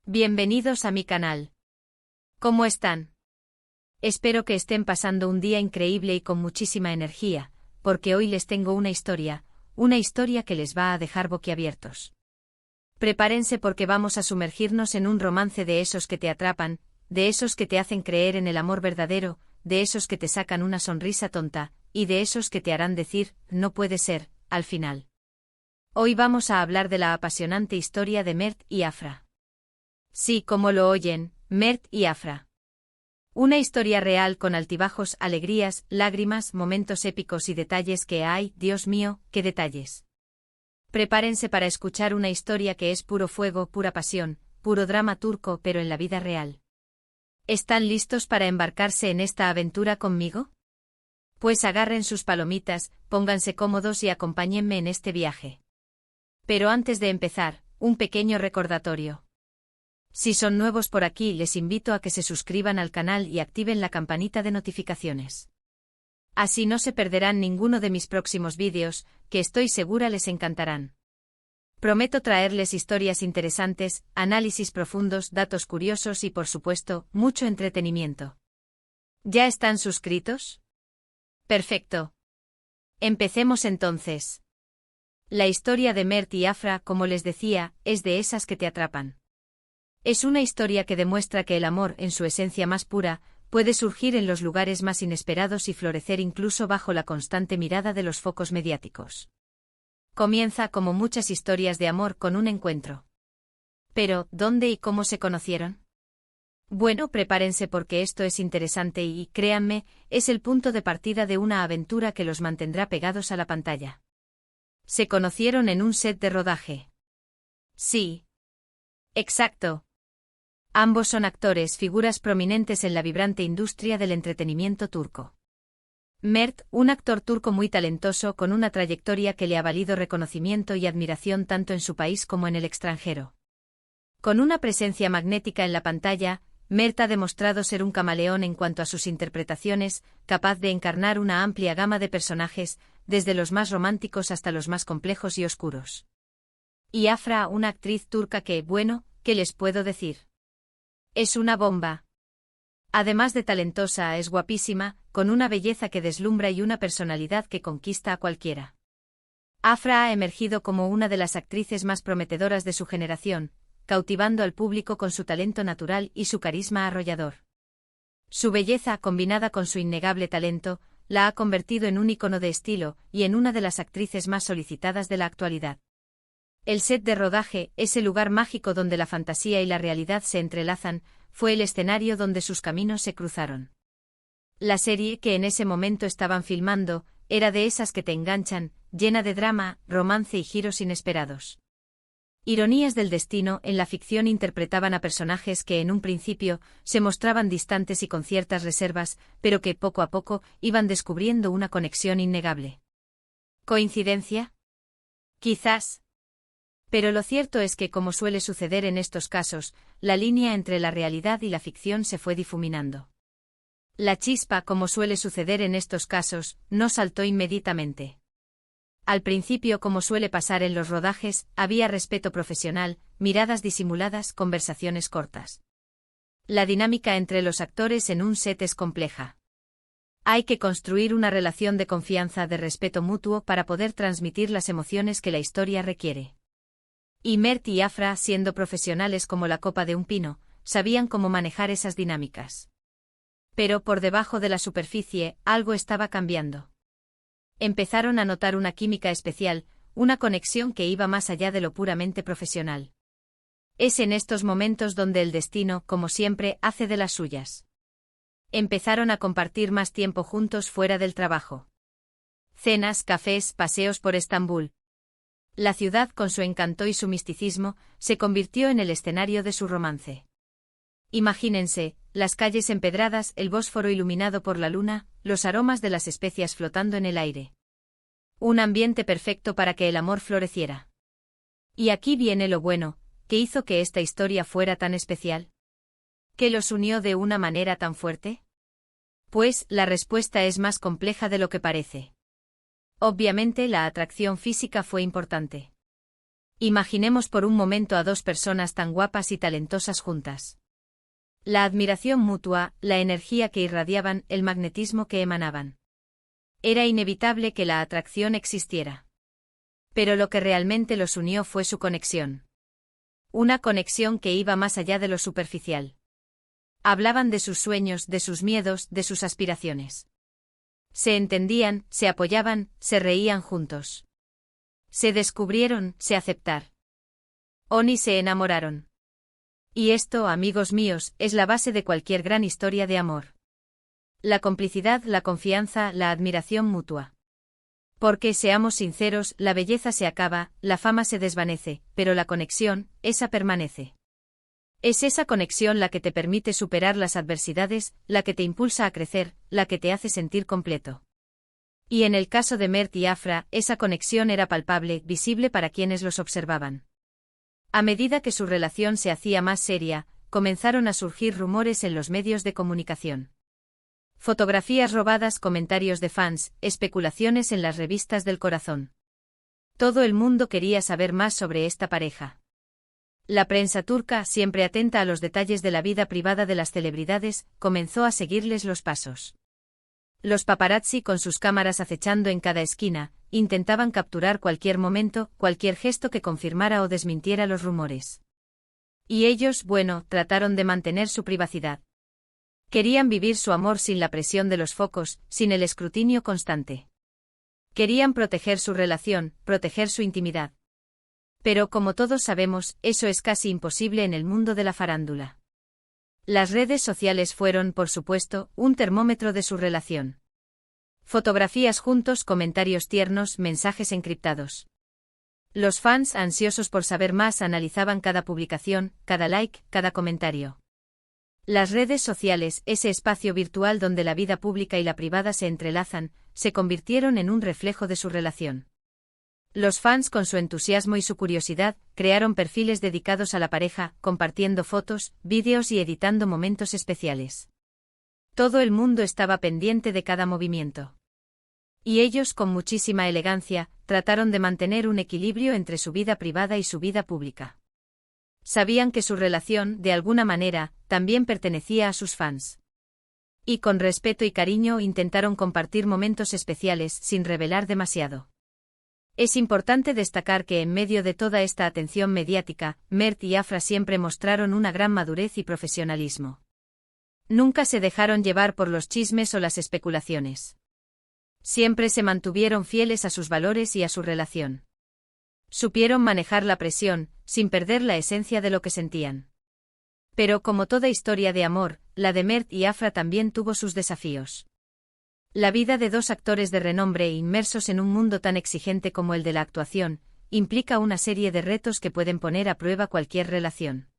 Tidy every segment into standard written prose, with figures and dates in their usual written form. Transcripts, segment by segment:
Bienvenidos a mi canal. ¿Cómo están? Espero que estén pasando un día increíble y con muchísima energía, porque hoy les tengo una historia que les va a dejar boquiabiertos. Prepárense porque vamos a sumergirnos en un romance de esos que te atrapan, de esos que te hacen creer en el amor verdadero, de esos que te sacan una sonrisa tonta, y de esos que te harán decir, no puede ser, al final. Hoy vamos a hablar de la apasionante historia de Mert y Afra. Sí, como lo oyen, Mert y Afra. Una historia real con altibajos, alegrías, lágrimas, momentos épicos y detalles que hay, Dios mío, qué detalles. Prepárense para escuchar una historia que es puro fuego, pura pasión, puro drama turco, pero en la vida real. ¿Están listos para embarcarse en esta aventura conmigo? Pues agarren sus palomitas, pónganse cómodos y acompáñenme en este viaje. Pero antes de empezar, un pequeño recordatorio. Si son nuevos por aquí, les invito a que se suscriban al canal y activen la campanita de notificaciones. Así no se perderán ninguno de mis próximos vídeos, que estoy segura les encantarán. Prometo traerles historias interesantes, análisis profundos, datos curiosos y por supuesto, mucho entretenimiento. ¿Ya están suscritos? Perfecto. Empecemos entonces. La historia de Mert y Afra, como les decía, es de esas que te atrapan. Es una historia que demuestra que el amor, en su esencia más pura, puede surgir en los lugares más inesperados y florecer incluso bajo la constante mirada de los focos mediáticos. Comienza como muchas historias de amor con un encuentro. Pero, ¿dónde y cómo se conocieron? Bueno, prepárense porque esto es interesante y, créanme, es el punto de partida de una aventura que los mantendrá pegados a la pantalla. Se conocieron en un set de rodaje. Sí. Exacto. Ambos son actores, figuras prominentes en la vibrante industria del entretenimiento turco. Mert, un actor turco muy talentoso con una trayectoria que le ha valido reconocimiento y admiración tanto en su país como en el extranjero. Con una presencia magnética en la pantalla, Mert ha demostrado ser un camaleón en cuanto a sus interpretaciones, capaz de encarnar una amplia gama de personajes, desde los más románticos hasta los más complejos y oscuros. Y Afra, una actriz turca que, bueno, ¿qué les puedo decir? Es una bomba. Además de talentosa, es guapísima, con una belleza que deslumbra y una personalidad que conquista a cualquiera. Afra ha emergido como una de las actrices más prometedoras de su generación, cautivando al público con su talento natural y su carisma arrollador. Su belleza, combinada con su innegable talento, la ha convertido en un ícono de estilo y en una de las actrices más solicitadas de la actualidad. El set de rodaje, ese lugar mágico donde la fantasía y la realidad se entrelazan, fue el escenario donde sus caminos se cruzaron. La serie que en ese momento estaban filmando, era de esas que te enganchan, llena de drama, romance y giros inesperados. Ironías del destino, en la ficción interpretaban a personajes que en un principio se mostraban distantes y con ciertas reservas, pero que poco a poco iban descubriendo una conexión innegable. ¿Coincidencia? Quizás. Pero lo cierto es que, como suele suceder en estos casos, la línea entre la realidad y la ficción se fue difuminando. La chispa, como suele suceder en estos casos, no saltó inmediatamente. Al principio, como suele pasar en los rodajes, había respeto profesional, miradas disimuladas, conversaciones cortas. La dinámica entre los actores en un set es compleja. Hay que construir una relación de confianza, de respeto mutuo para poder transmitir las emociones que la historia requiere. Y Mert y Afra, siendo profesionales como la copa de un pino, sabían cómo manejar esas dinámicas. Pero por debajo de la superficie, algo estaba cambiando. Empezaron a notar una química especial, una conexión que iba más allá de lo puramente profesional. Es en estos momentos donde el destino, como siempre, hace de las suyas. Empezaron a compartir más tiempo juntos fuera del trabajo. Cenas, cafés, paseos por Estambul. La ciudad, con su encanto y su misticismo, se convirtió en el escenario de su romance. Imagínense, las calles empedradas, el Bósforo iluminado por la luna, los aromas de las especias flotando en el aire. Un ambiente perfecto para que el amor floreciera. Y aquí viene lo bueno, ¿qué hizo que esta historia fuera tan especial? ¿Qué los unió de una manera tan fuerte? Pues, la respuesta es más compleja de lo que parece. Obviamente la atracción física fue importante. Imaginemos por un momento a dos personas tan guapas y talentosas juntas. La admiración mutua, la energía que irradiaban, el magnetismo que emanaban. Era inevitable que la atracción existiera. Pero lo que realmente los unió fue su conexión. Una conexión que iba más allá de lo superficial. Hablaban de sus sueños, de sus miedos, de sus aspiraciones. Se entendían, se apoyaban, se reían juntos. Se descubrieron, se aceptaron. Y se enamoraron. Y esto, amigos míos, es la base de cualquier gran historia de amor. La complicidad, la confianza, la admiración mutua. Porque, seamos sinceros, la belleza se acaba, la fama se desvanece, pero la conexión, esa permanece. Es esa conexión la que te permite superar las adversidades, la que te impulsa a crecer, la que te hace sentir completo. Y en el caso de Mert y Afra, esa conexión era palpable, visible para quienes los observaban. A medida que su relación se hacía más seria, comenzaron a surgir rumores en los medios de comunicación. Fotografías robadas, comentarios de fans, especulaciones en las revistas del corazón. Todo el mundo quería saber más sobre esta pareja. La prensa turca, siempre atenta a los detalles de la vida privada de las celebridades, comenzó a seguirles los pasos. Los paparazzi, con sus cámaras acechando en cada esquina, intentaban capturar cualquier momento, cualquier gesto que confirmara o desmintiera los rumores. Y ellos, bueno, trataron de mantener su privacidad. Querían vivir su amor sin la presión de los focos, sin el escrutinio constante. Querían proteger su relación, proteger su intimidad. Pero como todos sabemos, eso es casi imposible en el mundo de la farándula. Las redes sociales fueron, por supuesto, un termómetro de su relación. Fotografías juntos, comentarios tiernos, mensajes encriptados. Los fans, ansiosos por saber más, analizaban cada publicación, cada like, cada comentario. Las redes sociales, ese espacio virtual donde la vida pública y la privada se entrelazan, se convirtieron en un reflejo de su relación. Los fans, con su entusiasmo y su curiosidad, crearon perfiles dedicados a la pareja, compartiendo fotos, vídeos y editando momentos especiales. Todo el mundo estaba pendiente de cada movimiento. Y ellos, con muchísima elegancia, trataron de mantener un equilibrio entre su vida privada y su vida pública. Sabían que su relación, de alguna manera, también pertenecía a sus fans. Y con respeto y cariño intentaron compartir momentos especiales sin revelar demasiado. Es importante destacar que en medio de toda esta atención mediática, Mert y Afra siempre mostraron una gran madurez y profesionalismo. Nunca se dejaron llevar por los chismes o las especulaciones. Siempre se mantuvieron fieles a sus valores y a su relación. Supieron manejar la presión, sin perder la esencia de lo que sentían. Pero como toda historia de amor, la de Mert y Afra también tuvo sus desafíos. La vida de dos actores de renombre inmersos en un mundo tan exigente como el de la actuación, implica una serie de retos que pueden poner a prueba cualquier relación.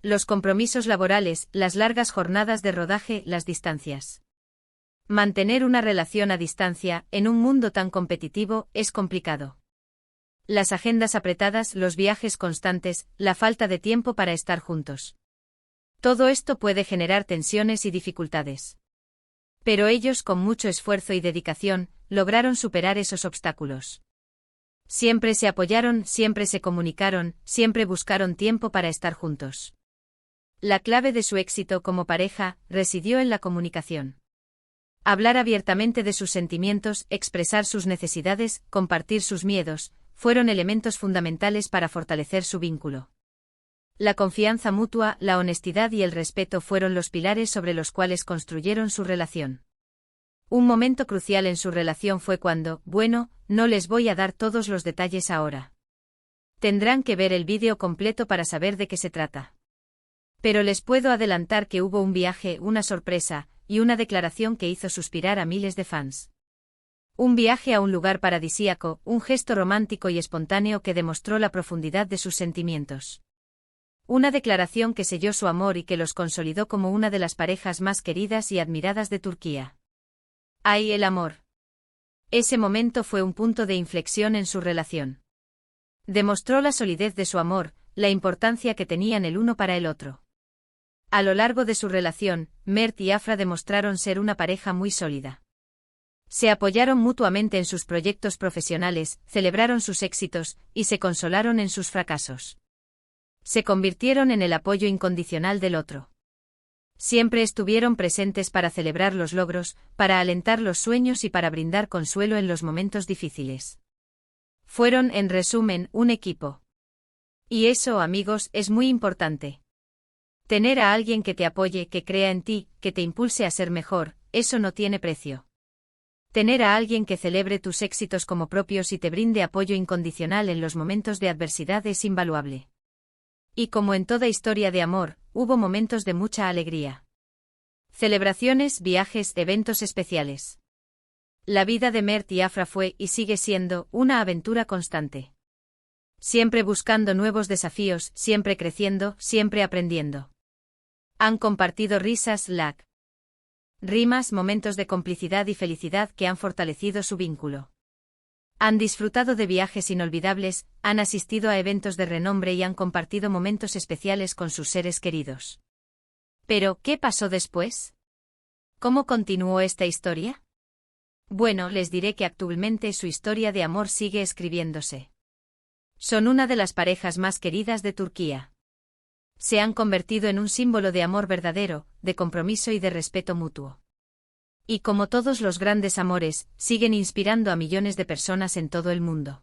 Los compromisos laborales, las largas jornadas de rodaje, las distancias. Mantener una relación a distancia, en un mundo tan competitivo, es complicado. Las agendas apretadas, los viajes constantes, la falta de tiempo para estar juntos. Todo esto puede generar tensiones y dificultades. Pero ellos, con mucho esfuerzo y dedicación, lograron superar esos obstáculos. Siempre se apoyaron, siempre se comunicaron, siempre buscaron tiempo para estar juntos. La clave de su éxito como pareja residió en la comunicación. Hablar abiertamente de sus sentimientos, expresar sus necesidades, compartir sus miedos, fueron elementos fundamentales para fortalecer su vínculo. La confianza mutua, la honestidad y el respeto fueron los pilares sobre los cuales construyeron su relación. Un momento crucial en su relación fue cuando, bueno, no les voy a dar todos los detalles ahora. Tendrán que ver el vídeo completo para saber de qué se trata. Pero les puedo adelantar que hubo un viaje, una sorpresa, y una declaración que hizo suspirar a miles de fans. Un viaje a un lugar paradisíaco, un gesto romántico y espontáneo que demostró la profundidad de sus sentimientos. Una declaración que selló su amor y que los consolidó como una de las parejas más queridas y admiradas de Turquía. ¡Ay, el amor! Ese momento fue un punto de inflexión en su relación. Demostró la solidez de su amor, la importancia que tenían el uno para el otro. A lo largo de su relación, Mert y Afra demostraron ser una pareja muy sólida. Se apoyaron mutuamente en sus proyectos profesionales, celebraron sus éxitos, y se consolaron en sus fracasos. Se convirtieron en el apoyo incondicional del otro. Siempre estuvieron presentes para celebrar los logros, para alentar los sueños y para brindar consuelo en los momentos difíciles. Fueron, en resumen, un equipo. Y eso, amigos, es muy importante. Tener a alguien que te apoye, que crea en ti, que te impulse a ser mejor, eso no tiene precio. Tener a alguien que celebre tus éxitos como propios y te brinde apoyo incondicional en los momentos de adversidad es invaluable. Y como en toda historia de amor, hubo momentos de mucha alegría. Celebraciones, viajes, eventos especiales. La vida de Mert y Afra fue, y sigue siendo, una aventura constante. Siempre buscando nuevos desafíos, siempre creciendo, siempre aprendiendo. Han compartido risas, rimas, momentos de complicidad y felicidad que han fortalecido su vínculo. Han disfrutado de viajes inolvidables, han asistido a eventos de renombre y han compartido momentos especiales con sus seres queridos. Pero, ¿qué pasó después? ¿Cómo continuó esta historia? Bueno, les diré que actualmente su historia de amor sigue escribiéndose. Son una de las parejas más queridas de Turquía. Se han convertido en un símbolo de amor verdadero, de compromiso y de respeto mutuo. Y como todos los grandes amores, siguen inspirando a millones de personas en todo el mundo.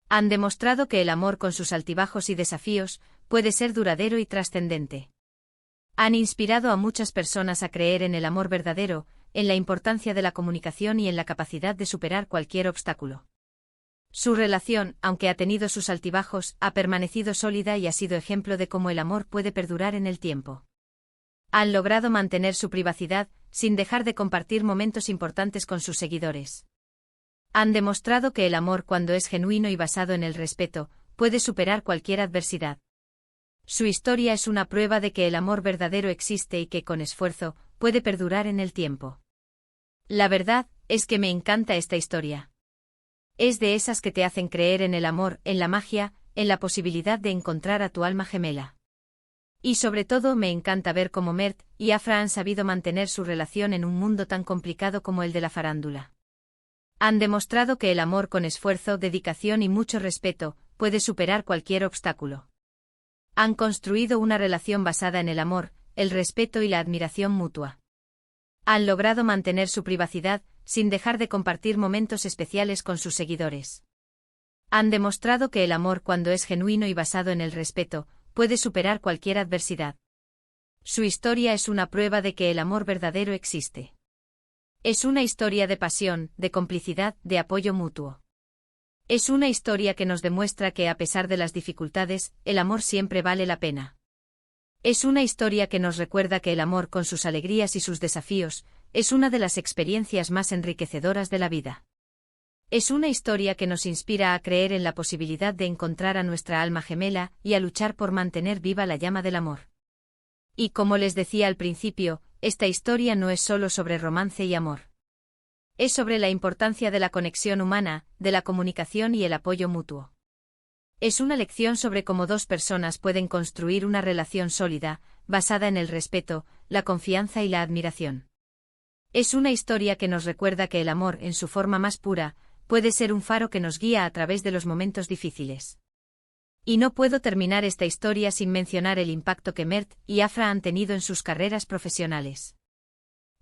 Han demostrado que el amor con sus altibajos y desafíos puede ser duradero y trascendente. Han inspirado a muchas personas a creer en el amor verdadero, en la importancia de la comunicación y en la capacidad de superar cualquier obstáculo. Su relación, aunque ha tenido sus altibajos, ha permanecido sólida y ha sido ejemplo de cómo el amor puede perdurar en el tiempo. Han logrado mantener su privacidad, sin dejar de compartir momentos importantes con sus seguidores. Han demostrado que el amor, cuando es genuino y basado en el respeto, puede superar cualquier adversidad. Su historia es una prueba de que el amor verdadero existe y que, con esfuerzo, puede perdurar en el tiempo. La verdad es que me encanta esta historia. Es de esas que te hacen creer en el amor, en la magia, en la posibilidad de encontrar a tu alma gemela. Y sobre todo me encanta ver cómo Mert y Afra han sabido mantener su relación en un mundo tan complicado como el de la farándula. Han demostrado que el amor con esfuerzo, dedicación y mucho respeto puede superar cualquier obstáculo. Han construido una relación basada en el amor, el respeto y la admiración mutua. Han logrado mantener su privacidad, sin dejar de compartir momentos especiales con sus seguidores. Han demostrado que el amor, cuando es genuino y basado en el respeto, puede superar cualquier adversidad. Su historia es una prueba de que el amor verdadero existe. Es una historia de pasión, de complicidad, de apoyo mutuo. Es una historia que nos demuestra que, a pesar de las dificultades, el amor siempre vale la pena. Es una historia que nos recuerda que el amor, con sus alegrías y sus desafíos, es una de las experiencias más enriquecedoras de la vida. Es una historia que nos inspira a creer en la posibilidad de encontrar a nuestra alma gemela y a luchar por mantener viva la llama del amor. Y como les decía al principio, esta historia no es solo sobre romance y amor. Es sobre la importancia de la conexión humana, de la comunicación y el apoyo mutuo. Es una lección sobre cómo dos personas pueden construir una relación sólida, basada en el respeto, la confianza y la admiración. Es una historia que nos recuerda que el amor, en su forma más pura, puede ser un faro que nos guía a través de los momentos difíciles. Y no puedo terminar esta historia sin mencionar el impacto que Mert y Afra han tenido en sus carreras profesionales.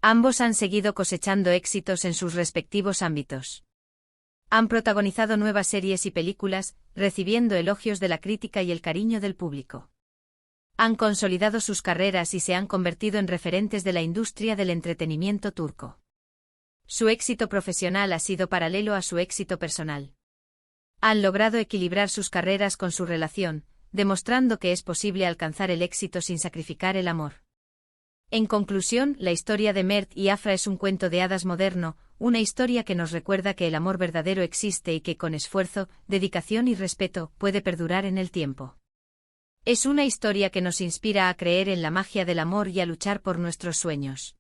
Ambos han seguido cosechando éxitos en sus respectivos ámbitos. Han protagonizado nuevas series y películas, recibiendo elogios de la crítica y el cariño del público. Han consolidado sus carreras y se han convertido en referentes de la industria del entretenimiento turco. Su éxito profesional ha sido paralelo a su éxito personal. Han logrado equilibrar sus carreras con su relación, demostrando que es posible alcanzar el éxito sin sacrificar el amor. En conclusión, la historia de Mert y Afra es un cuento de hadas moderno, una historia que nos recuerda que el amor verdadero existe y que con esfuerzo, dedicación y respeto puede perdurar en el tiempo. Es una historia que nos inspira a creer en la magia del amor y a luchar por nuestros sueños.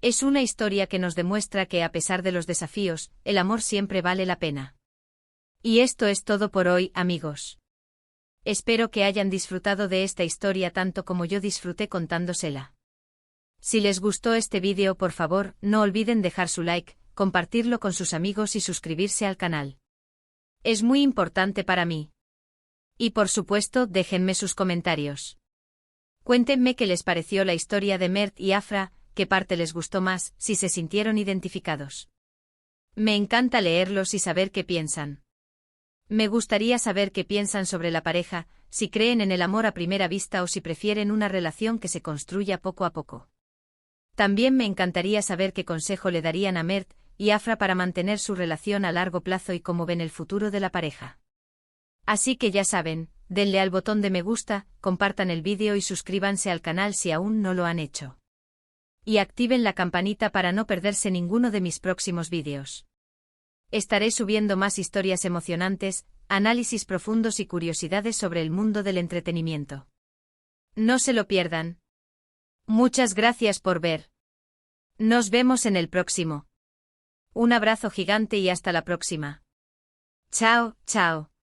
Es una historia que nos demuestra que, a pesar de los desafíos, el amor siempre vale la pena. Y esto es todo por hoy, amigos. Espero que hayan disfrutado de esta historia tanto como yo disfruté contándosela. Si les gustó este vídeo, por favor, no olviden dejar su like, compartirlo con sus amigos y suscribirse al canal. Es muy importante para mí. Y por supuesto, déjenme sus comentarios. Cuéntenme qué les pareció la historia de Mert y Afra, qué parte les gustó más, si se sintieron identificados. Me encanta leerlos y saber qué piensan. Me gustaría saber qué piensan sobre la pareja, si creen en el amor a primera vista o si prefieren una relación que se construya poco a poco. También me encantaría saber qué consejo le darían a Mert y Afra para mantener su relación a largo plazo y cómo ven el futuro de la pareja. Así que ya saben, denle al botón de me gusta, compartan el vídeo y suscríbanse al canal si aún no lo han hecho. Y activen la campanita para no perderse ninguno de mis próximos vídeos. Estaré subiendo más historias emocionantes, análisis profundos y curiosidades sobre el mundo del entretenimiento. No se lo pierdan. Muchas gracias por ver. Nos vemos en el próximo. Un abrazo gigante y hasta la próxima. Chao, chao.